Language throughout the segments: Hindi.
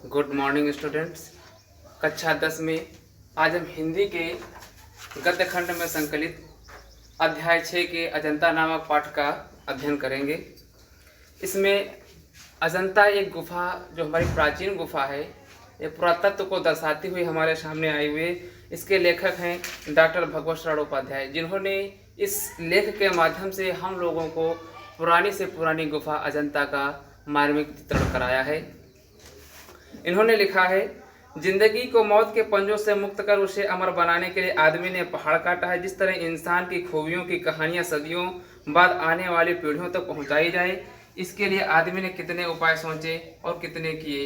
Good morning students. कक्षा 10 में आज हम हिंदी के गद्य खंड में संकलित अध्याय 6 के अजंता नामक पाठ का अध्ययन करेंगे। इसमें अजंता एक गुफा जो हमारी प्राचीन गुफा है, ये पुरातत्व को दर्शाती हुई हमारे सामने आई हुई। इसके लेखक हैं डॉक्टर भगवत शरण उपाध्याय, जिन्होंने इस लेख के माध्यम से हम लोगों को पुरानी से पुरानी गुफा अजंता का मार्मिक चित्रण कराया है। इन्होंने लिखा है, जिंदगी को मौत के पंजों से मुक्त कर उसे अमर बनाने के लिए आदमी ने पहाड़ काटा है। जिस तरह इंसान की खूबियों की कहानियां सदियों बाद आने वाली पीढ़ियों तक पहुंचाई जाए, इसके लिए आदमी ने कितने उपाय सोचे और कितने किए।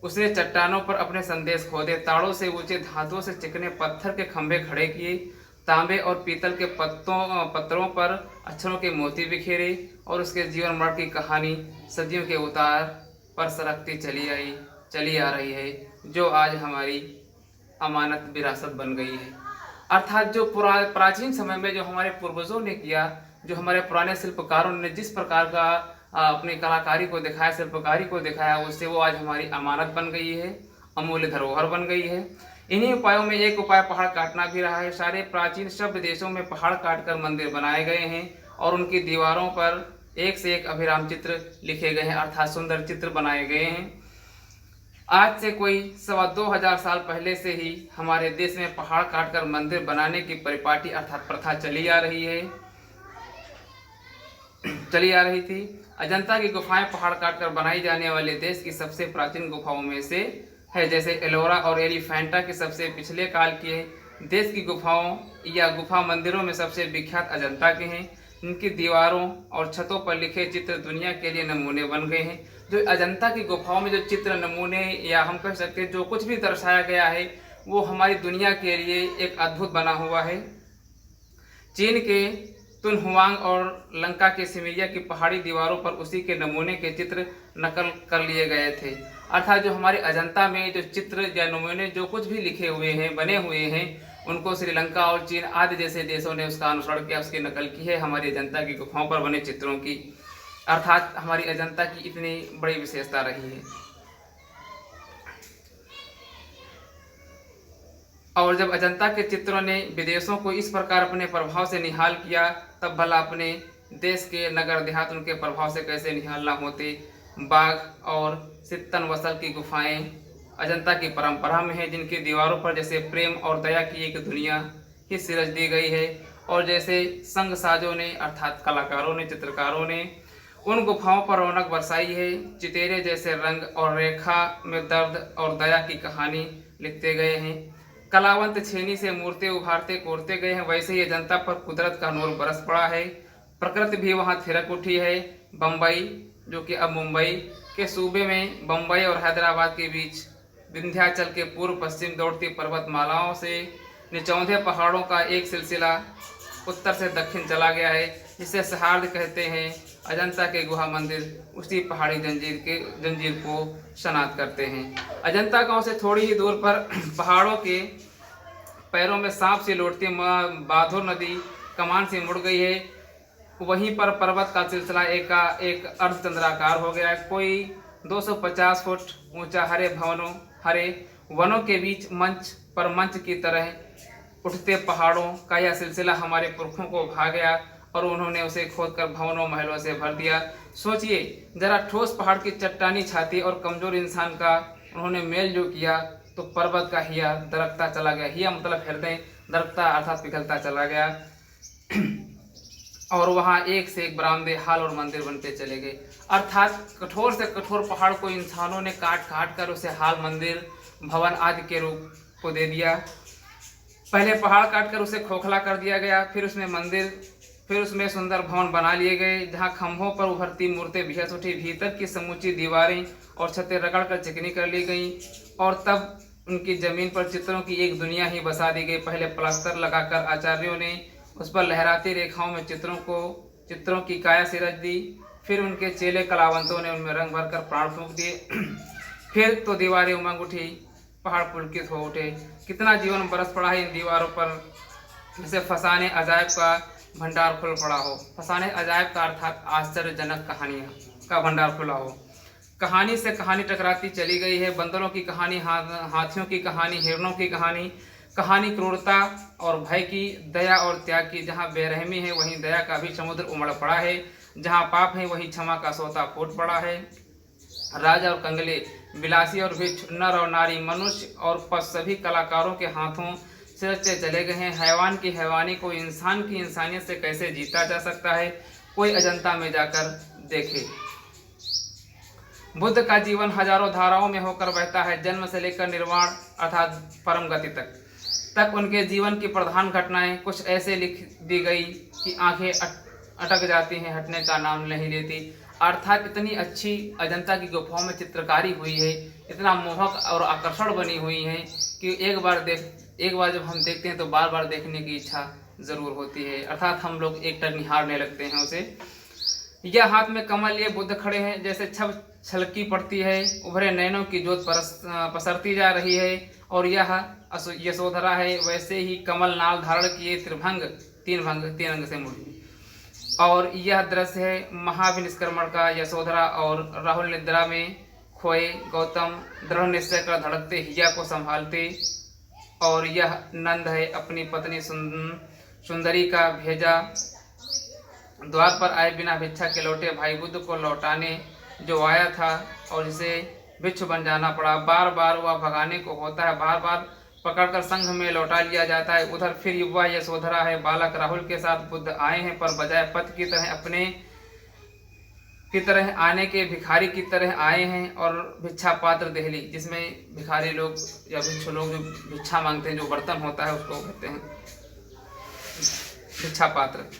उसने चट्टानों पर अपने संदेश खोदे, ताड़ों से ऊंचे धातुओं से चिकने पत्थर के खंभे खड़े किए, तांबे और पीतल के पत्थरों पर अक्षरों के मोती बिखेरे और उसके जीवन मरण की कहानी सदियों के उतार पर सरकती चली आ रही है, जो आज हमारी अमानत विरासत बन गई है। अर्थात जो प्राचीन समय में जो हमारे पूर्वजों ने किया, जो हमारे पुराने शिल्पकारों ने जिस प्रकार का अपनी कलाकारी को दिखाया, शिल्पकारी को दिखाया, उससे वो आज हमारी अमानत बन गई है, अमूल्य धरोहर बन गई है। इन्हीं उपायों में एक उपाय पहाड़ काटना भी रहा है। सारे प्राचीन सभ्य देशों में पहाड़ काटकर मंदिर बनाए गए हैं और उनकी दीवारों पर एक से एक अभिराम चित्र लिखे गए हैं, अर्थात सुंदर चित्र बनाए गए हैं। आज से कोई 2,2500 साल पहले से ही हमारे देश में पहाड़ काटकर मंदिर बनाने की परिपाटी अर्थात प्रथा चली आ रही थी। अजंता की गुफाएं पहाड़ काटकर बनाई जाने वाले देश की सबसे प्राचीन गुफाओं में से है। जैसे एलोरा और एलिफेंटा के सबसे पिछले काल के देश की गुफाओं या गुफा मंदिरों में सबसे विख्यात अजंता के हैं। इनकी दीवारों और छतों पर लिखे चित्र दुनिया के लिए नमूने बन गए हैं। जो अजंता की गुफाओं में जो चित्र नमूने या हम कह सकते हैं जो कुछ भी दर्शाया गया है, वो हमारी दुनिया के लिए एक अद्भुत बना हुआ है। चीन के तुनहुआंग और लंका के सिमरिया की पहाड़ी दीवारों पर उसी के नमूने के चित्र नकल कर लिए गए थे। अर्थात जो हमारे अजंता में जो चित्र या नमूने जो कुछ भी लिखे हुए हैं, बने हुए हैं, उनको श्रीलंका और चीन आदि जैसे देशों ने उसका अनुसरण किया, उसकी नकल की है हमारी अजंता की गुफाओं पर बने चित्रों की। अर्थात हमारी अजंता की इतनी बड़ी विशेषता रही है। और जब अजंता के चित्रों ने विदेशों को इस प्रकार अपने प्रभाव से निहाल किया, तब भला अपने देश के नगर देहात उनके प्रभाव से कैसे निहाल ना होते। बाघ और सित्तन वसल की गुफाएं अजंता की परंपरा में है, जिनकी दीवारों पर जैसे प्रेम और दया की एक दुनिया ही सिरज दी गई है। और जैसे संग साजों ने अर्थात कलाकारों ने, चित्रकारों ने उन गुफाओं पर रौनक बरसाई है। चितेरे जैसे रंग और रेखा में दर्द और दया की कहानी लिखते गए हैं। कलावंत छेनी से मूर्ति उभारते कोरते गए हैं। वैसे ही अजंता पर कुदरत का नूर बरस पड़ा है। प्रकृति भी वहाँ थिरक उठी है। बम्बई, जो कि अब मुंबई के सूबे में बम्बई और हैदराबाद के बीच विंध्याचल के पूर्व पश्चिम दौड़ती पर्वतमालाओं से निचौंधे पहाड़ों का एक सिलसिला उत्तर से दक्षिण चला गया है, जिसे सहार्द कहते हैं। अजंता के गुहा मंदिर उसी पहाड़ी जंजीर को शनाख्त करते हैं। अजंता गांव से थोड़ी ही दूर पर पहाड़ों के पैरों में सांप से लौटती बाधो नदी कमान से मुड़ गई है। वहीं पर पर्वत का सिलसिला एक अर्धचंद्राकार हो गया है। कोई 250 फुट ऊंचा हरे वनों के बीच मंच की तरह उठते पहाड़ों का यह सिलसिला हमारे पुरखों को भा गया और उन्होंने उसे खोदकर भवनों महलों से भर दिया। सोचिए जरा, ठोस पहाड़ की चट्टानी छाती और कमजोर इंसान का उन्होंने मेल जो किया, तो पर्वत का हिया दरकता चला गया। हिया मतलब हृदय, दरकता अर्थात पिघलता चला गया। और वहाँ एक से एक बरामदे, हाल और मंदिर बनते चले गए। अर्थात कठोर से कठोर पहाड़ को इंसानों ने काट कर उसे हाल, मंदिर, भवन आदि के रूप को दे दिया। पहले पहाड़ काटकर उसे खोखला कर दिया गया, फिर उसमें मंदिर, फिर उसमें सुंदर भवन बना लिए गए, जहाँ खंभों पर उभरती मूर्तें बेहस उठी। भीतर की समूची दीवारें और छतें रगड़ कर चिकनी कर ली गई और तब उनकी जमीन पर चित्रों की एक दुनिया ही बसा दी गई। पहले प्लास्टर लगाकर आचार्यों ने उस पर लहराती रेखाओं में चित्रों की काया सिरज दी। फिर उनके चेले कलावंतों ने उनमें रंग भरकर प्राण फूंक दिए। फिर तो दीवारें उमंग उठी, पहाड़ पुलकित हो उठे। कितना जीवन बरस पड़ा है इन दीवारों पर, जैसे फसाने अजायब का भंडार खुल पड़ा हो। फसाने अजायब का अर्थात आश्चर्यजनक कहानियाँ का भंडार खुला हो। कहानी से कहानी टकराती चली गई है। बंदरों की कहानी, हाथियों की कहानी, हिरणों की कहानी, कहानी क्रूरता और भय की, दया और त्याग की। जहाँ बेरहमी है वहीं दया का भी समुद्र उमड़ पड़ा है, जहाँ पाप है वहीं क्षमा का सोता फूट पड़ा है। राज और कंगले, विलासी और भिक्ष, नर और नारी, मनुष्य और पशु सभी कलाकारों के हाथों से रचे चले गए हैं। हैवान की हैवानी को इंसान की इंसानियत से कैसे जीता जा सकता है, कोई अजंता में जाकर देखे। बुद्ध का जीवन हजारों धाराओं में होकर बहता है, जन्म से लेकर निर्वाण अर्थात परम गति तक उनके जीवन की प्रधान घटनाएं कुछ ऐसे लिख दी गई कि आंखें अटक जाती हैं, हटने का नाम नहीं लेती। अर्थात इतनी अच्छी अजंता की गुफाओं में चित्रकारी हुई है, इतना मोहक और आकर्षण बनी हुई है कि एक बार जब हम देखते हैं तो बार बार देखने की इच्छा जरूर होती है, अर्थात हम लोग एक टक निहारने लगते हैं उसे। यह हाथ में कमल लिए बुद्ध खड़े हैं, जैसे छब छलकी पड़ती है, उभरे नैनों की ज्योत पसरती जा रही है। और यह यशोधरा है, वैसे ही कमल नाल धारण किए तीन अंग से मुड़ी। और यह दृश्य है महाविनिष्क्रमण का, यशोधरा और राहुल निद्रा में खोए, गौतम दृढ़ निश्चय कर धड़कते हिया को संभालते। और यह नंद है, अपनी पत्नी सुंदरी का भेजा द्वार पर आए बिना भिक्षा के लौटे भाई बुद्ध को लौटाने जो आया था और जिसे भिक्षु बन जाना पड़ा। बार बार वह भगाने को होता है, बार बार पकड़कर संघ में लौटा लिया जाता है। उधर फिर युवा यशोधरा है, बालक राहुल के साथ बुद्ध आए हैं, पर बजाय पथ की तरह अपने की तरह आने के भिखारी की तरह आए हैं। और भिक्षा पात्र देहली, जिसमें भिखारी लोग या भिक्षु लोग जो भिक्षा मांगते हैं, जो बर्तन होता है उसको कहते हैं भिक्षा पात्र,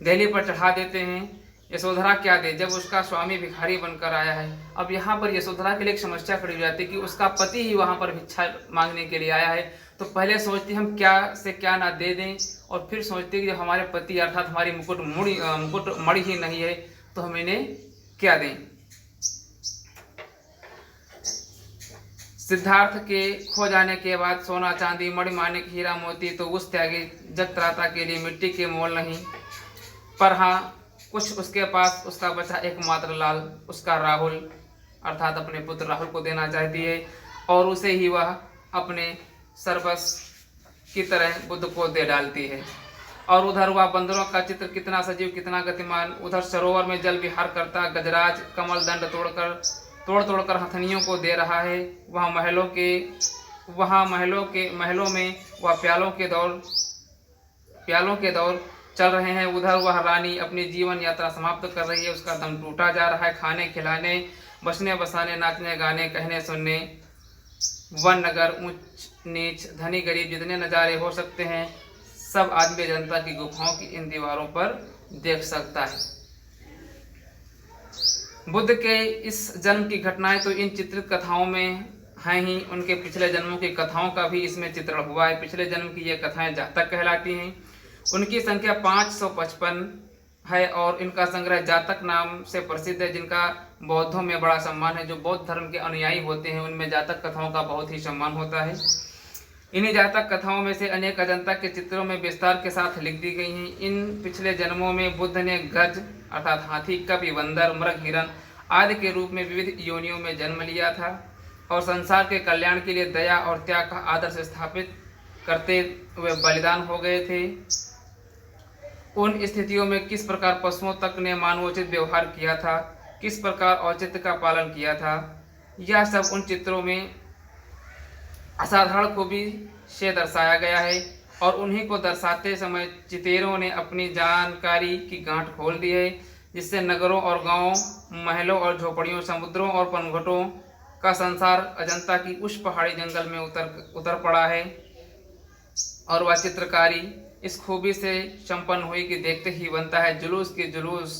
देहली पर चढ़ा देते हैं। यशोधरा क्या दे जब उसका स्वामी भिखारी बनकर आया है। अब यहाँ पर यशोधरा के लिए एक समस्या खड़ी हो जाती है कि उसका पति ही वहाँ पर भिक्षा मांगने के लिए आया है। तो पहले सोचती हम क्या से क्या ना दे दें, और फिर सोचते कि जब हमारे पति अर्थात हमारी मुकुट मणि ही नहीं है तो हम इन्हें क्या दें। सिद्धार्थ के खो जाने के बाद सोना चांदी मणि माणिक हीरा मोती तो उस त्यागी जगत्राता के लिए मिट्टी के मोल नहीं, पर हाँ कुछ उसके पास उसका बचा एकमात्र लाल, उसका राहुल अर्थात अपने पुत्र राहुल को देना चाहती है। और उसे ही वह अपने सर्वस्व की तरह बुद्ध को दे डालती है। और उधर वह बंदरों का चित्र कितना सजीव कितना गतिमान, उधर सरोवर में जल विहार करता गजराज कमल दंड तोड़कर हथनियों को दे रहा है। वहाँ महलों में वह प्यालों के दौर चल रहे हैं। उधर वह रानी अपनी जीवन यात्रा समाप्त कर रही है, उसका दम टूटा जा रहा है। खाने खिलाने, बसने बसाने, नाचने गाने, कहने सुनने, वन नगर, ऊंच नीच, धनी गरीब, जितने नज़ारे हो सकते हैं सब आदमी जनता की गुफाओं की इन दीवारों पर देख सकता है। बुद्ध के इस जन्म की घटनाएं तो इन चित्रित कथाओं में हैं ही, उनके पिछले जन्मों की कथाओं का भी इसमें चित्रण हुआ है। पिछले जन्म की ये कथाएं जातक कहलाती हैं। उनकी संख्या 555 है और इनका संग्रह जातक नाम से प्रसिद्ध है, जिनका बौद्धों में बड़ा सम्मान है। जो बौद्ध धर्म के अनुयायी होते हैं उनमें जातक कथाओं का बहुत ही सम्मान होता है। इन्हीं जातक कथाओं में से अनेक अजंता के चित्रों में विस्तार के साथ लिख दी गई हैं। इन पिछले जन्मों में बुद्ध ने गज अर्थात हाथी, कपि, बंदर, मृग, हिरण आदि के रूप में विविध योनियों में जन्म लिया था और संसार के कल्याण के लिए दया और त्याग का आदर्श स्थापित करते हुए बलिदान हो गए थे। उन स्थितियों में किस प्रकार पशुओं तक ने मानवोचित व्यवहार किया था, किस प्रकार औचित्य का पालन किया था, यह सब उन चित्रों में असाधारण खूबी से दर्शाया गया है। और उन्हीं को दर्शाते समय चितेरों ने अपनी जानकारी की गांठ खोल दी है, जिससे नगरों और गांवों, महलों और झोपड़ियों, समुद्रों और पनघटों का संसार अजंता की उस पहाड़ी जंगल में उतर पड़ा है। और वह चित्रकारी इस खूबी से संपन्न हुई कि देखते ही बनता है जुलूस के जुलूस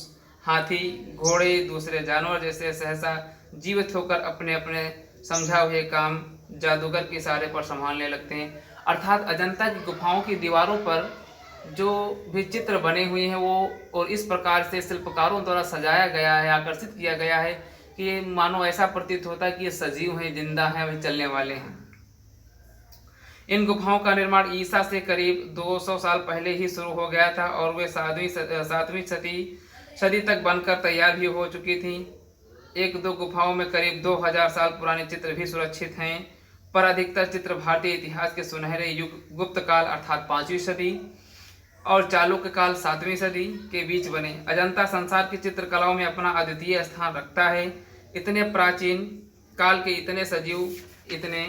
हाथी, घोड़े, दूसरे जानवर जैसे सहसा जीवित होकर अपने अपने समझा हुए काम जादूगर के इशारे पर संभालने लगते हैं। अर्थात अजंता की गुफाओं की दीवारों पर जो भी चित्र बने हुए हैं वो और इस प्रकार से शिल्पकारों द्वारा सजाया गया है, आकर्षित किया गया है कि मानो ऐसा प्रतीत होता है कि ये सजीव हैं, जिंदा हैं, वे चलने वाले हैं। इन गुफाओं का निर्माण ईसा से करीब 200 साल पहले ही शुरू हो गया था और वे 7वीं सदी तक बनकर तैयार भी हो चुकी थी। एक दो गुफाओं में करीब 2000 साल पुराने चित्र भी सुरक्षित हैं, पर अधिकतर चित्र भारतीय इतिहास के सुनहरे युग गुप्त काल अर्थात 5वीं सदी और चालुक्य काल 7वीं सदी के बीच बने। अजंता संसार की चित्रकलाओं में अपना अद्वितीय स्थान रखता है। इतने प्राचीन काल के इतने सजीव, इतने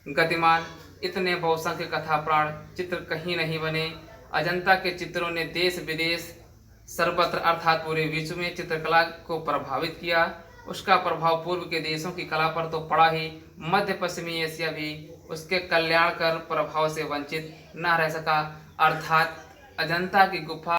गतिमान, इतने बहुसंख्य कथा प्राण चित्र कहीं नहीं बने। अजंता के चित्रों ने देश विदेश सर्वत्र अर्थात पूरे विश्व में चित्रकला को प्रभावित किया। उसका प्रभाव पूर्व के देशों की कला पर तो पड़ा ही, मध्य पश्चिमी एशिया भी उसके कल्याणकर प्रभाव से वंचित न रह सका। अर्थात अजंता की गुफा